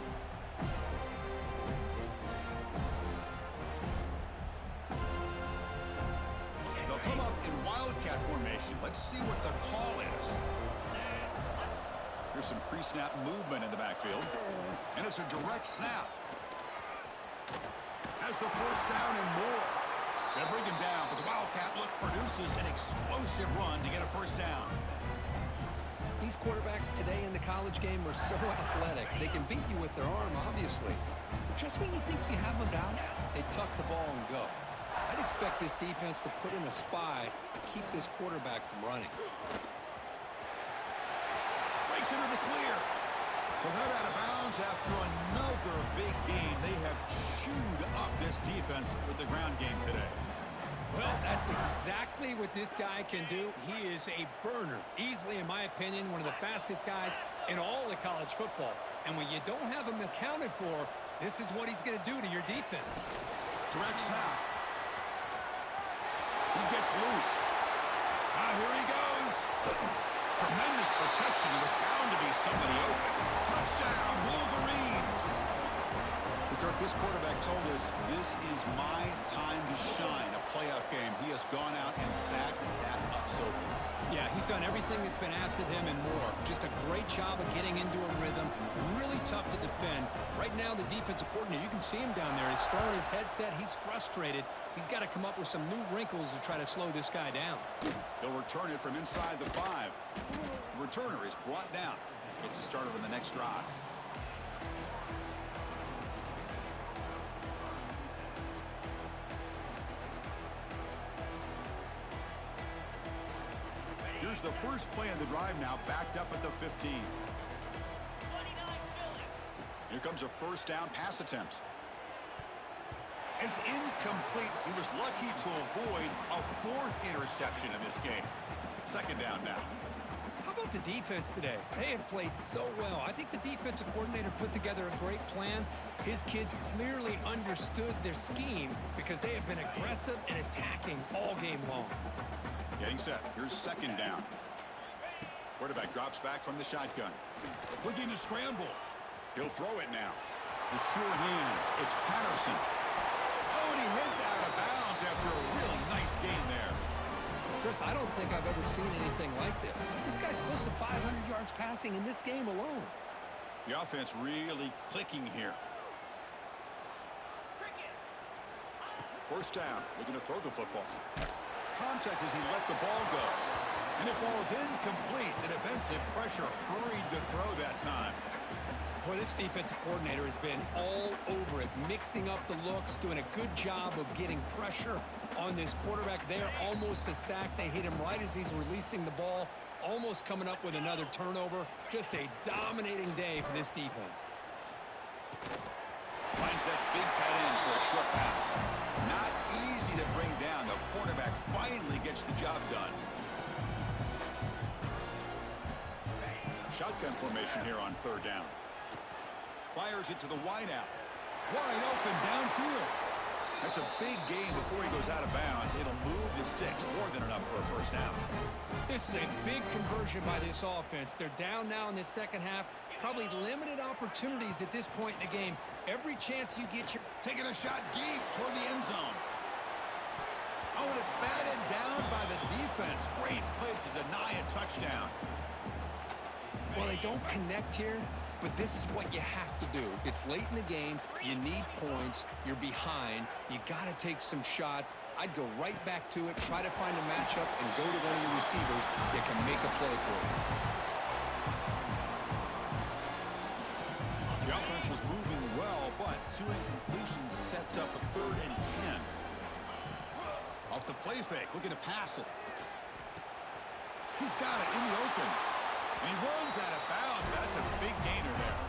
Speaker 1: They'll come up in wildcat formation. Let's see what the call is. Here's some pre-snap movement in the backfield. And it's a direct snap. Has the first down and more. They'll bring him down, but the Wildcat look produces an explosive run to get a first down.
Speaker 3: These quarterbacks today in the college game are so athletic. They can beat you with their arm, obviously. But just when you think you have them down, they tuck the ball and go. I'd expect this defense to put in a spy to keep this quarterback from running.
Speaker 1: Breaks into the clear. But they're out of bounds after another big game. They have chewed up this defense with the ground game today.
Speaker 2: Well, that's exactly what this guy can do. He is a burner. Easily, in my opinion, one of the fastest guys in all of college football. And when you don't have him accounted for, this is what he's going to do to your defense.
Speaker 1: Direct snap. He gets loose. Here he goes. Tremendous protection. There was bound to be somebody open. Touchdown, Wolverines. Kirk, this quarterback told us this is my time to shine, a playoff game. He has gone out and backed that up so far.
Speaker 2: Yeah, he's done everything that's been asked of him and more. Just a great job of getting into a rhythm. Really tough to defend. Right now, the defensive coordinator, you can see him down there. He's throwing his headset. He's frustrated. He's got to come up with some new wrinkles to try to slow this guy down.
Speaker 1: He'll return it from inside the 5. The returner is brought down. Gets it started on the next drive. Here's the first play of the drive now, backed up at the 15. Here comes a first down pass attempt. It's incomplete. He was lucky to avoid a 4th interception in this game. Second down now.
Speaker 2: How about the defense today? They have played so well. I think the defensive coordinator put together a great plan. His kids clearly understood their scheme because they have been aggressive and attacking all game long.
Speaker 1: Getting set. Here's second down. Quarterback drops back from the shotgun. Looking to scramble. He'll throw it now. The sure hands. It's Patterson. Oh, and he heads out of bounds after a really nice game there.
Speaker 3: Chris, I don't think I've ever seen anything like this. This guy's close to 500 yards passing in this game alone.
Speaker 1: The offense really clicking here. First down. Looking to throw the football. Contact as he let the ball go. And it falls incomplete. The defensive pressure hurried to throw that time.
Speaker 2: Boy, this defensive coordinator has been all over it, mixing up the looks, doing a good job of getting pressure on this quarterback there. Almost a sack. They hit him right as he's releasing the ball, almost coming up with another turnover. Just a dominating day for this defense.
Speaker 1: Finds that big tight end for a short pass. Not easy to bring down. The cornerback finally gets the job done. Shotgun formation here on third down. Fires it to the wideout. Wide open downfield. That's a big gain before he goes out of bounds. It'll move the sticks more than enough for a first down.
Speaker 2: This is a big conversion by this offense. They're down now in the second half. Probably limited opportunities at this point in the game. Every chance you get, you're
Speaker 1: taking a shot deep toward the end zone. Oh, and it's batted down by the defense. Great play to deny a touchdown.
Speaker 3: Well, they don't connect here, but this is what you have to do. It's late in the game. You need points. You're behind. You got to take some shots. I'd go right back to it, try to find a matchup, and go to one of your receivers that can make a play for you.
Speaker 1: The offense was moving well, but 2 incompletions sets up a 3rd and 10. Off the play fake, looking to pass it. He's got it in the open. And he runs out of bounds. That's a big gainer there.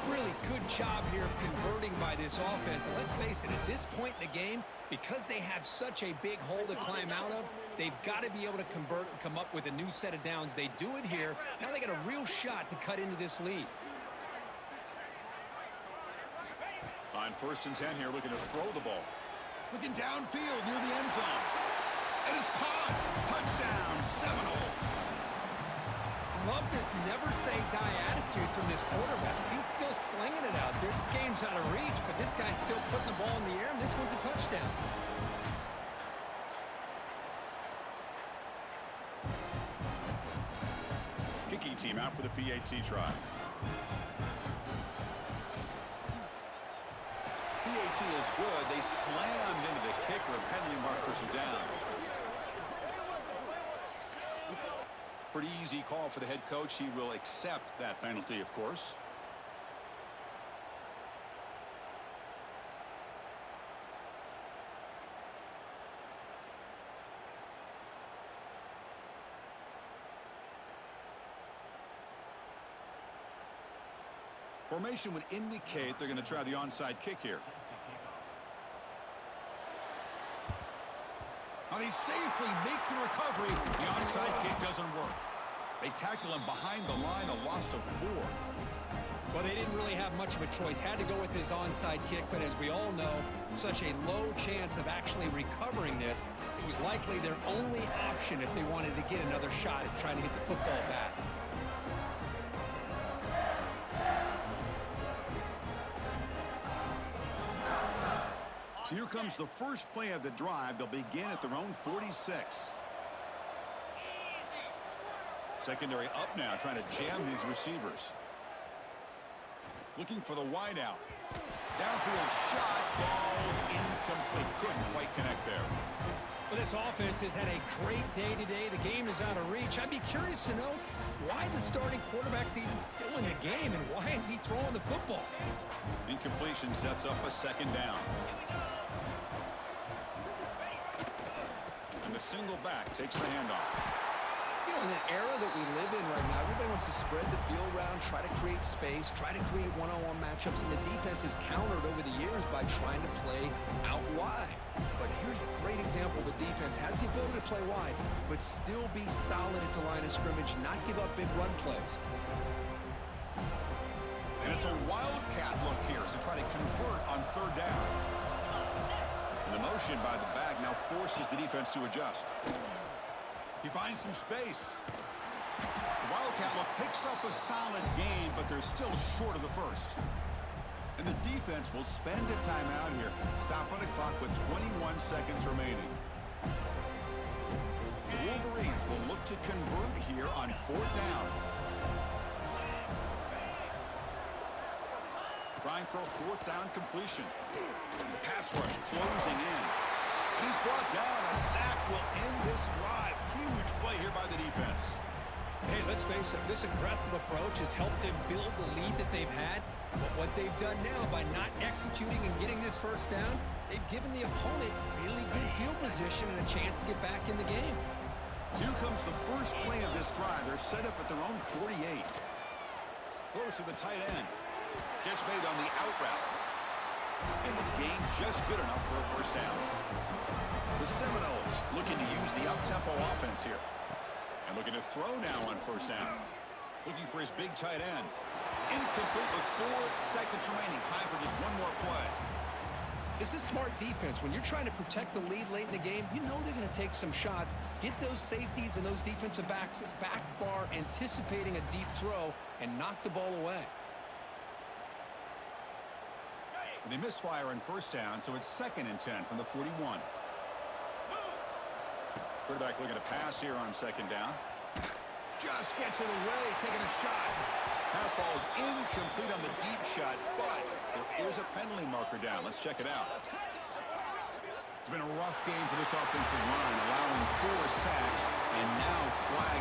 Speaker 2: Really good job here of converting by this offense. And let's face it, at this point in the game, because they have such a big hole to climb out of, they've got to be able to convert and come up with a new set of downs. They do it here. Now they got a real shot to cut into this lead.
Speaker 1: On 1st and 10 here, looking to throw the ball. Looking downfield near the end zone. And it's caught. Touchdown, Seminoles.
Speaker 2: Love this never-say-die attitude from this quarterback. He's still slinging it out there. This game's out of reach, but this guy's still putting the ball in the air, and this one's a touchdown.
Speaker 1: Kicking team out for the PAT try. PAT is good. They slammed into the kicker, and penalty markers are down. Pretty easy call for the head coach. He will accept that penalty, of course. Formation would indicate they're going to try the onside kick here. Now they safely make the recovery. The onside kick doesn't work. They tackle him behind the line, a loss of 4.
Speaker 2: Well, they didn't really have much of a choice. Had to go with his onside kick, but as we all know, such a low chance of actually recovering this. It was likely their only option if they wanted to get another shot at trying to get the football back.
Speaker 1: So here comes the first play of the drive. They'll begin at their own 46. Secondary up now, trying to jam these receivers. Looking for the wideout. Downfield shot falls incomplete. Couldn't quite connect there.
Speaker 2: Well, this offense has had a great day today. The game is out of reach. I'd be curious to know why the starting quarterback's even still in the game and why is he throwing the football?
Speaker 1: Incompletion sets up a 2nd down. And the single back takes the handoff.
Speaker 3: You know, in the era that we live in right now, everybody wants to spread the field around, try to create space, try to create one-on-one matchups, and the defense has countered over the years by trying to play out wide. But here's a great example. The defense has the ability to play wide, but still be solid at the line of scrimmage, not give up big run plays.
Speaker 1: And it's a wildcat look here as they try to convert on 3rd down. And the motion by the back now forces the defense to adjust. He finds some space. The wildcat look picks up a solid gain, but they're still short of the 1st. And the defense will spend a timeout here. Stop on the clock with 21 seconds remaining. The Wolverines will look to convert here on 4th down. Trying for a 4th down completion. The pass rush closing in. And he's brought down. A sack will end this drive. Huge play here by the defense.
Speaker 2: Hey, let's face it, this aggressive approach has helped them build the lead that they've had. But what they've done now by not executing and getting this 1st down, they've given the opponent really good field position and a chance to get back in the game.
Speaker 1: Here comes the first play of this drive. They're set up at their own 48. Close to the tight end. Catch made on the out route. And the gain just good enough for a 1st down. The Seminoles looking to use the up-tempo offense here. And looking to throw now on 1st down. Looking for his big tight end. Incomplete with 4 seconds remaining. Time for just one more play.
Speaker 3: This is smart defense. When you're trying to protect the lead late in the game, you know they're going to take some shots, get those safeties and those defensive backs back far, anticipating a deep throw, and knock the ball away.
Speaker 1: And they misfire on 1st down, so it's 2nd and 10 from the 41. Quarterback looking to pass here on 2nd down. Just gets it away, taking a shot. Pass falls incomplete on the deep shot, but there is a penalty marker down. Let's check it out. It's been a rough game for this offensive line, allowing 4 sacks and now flags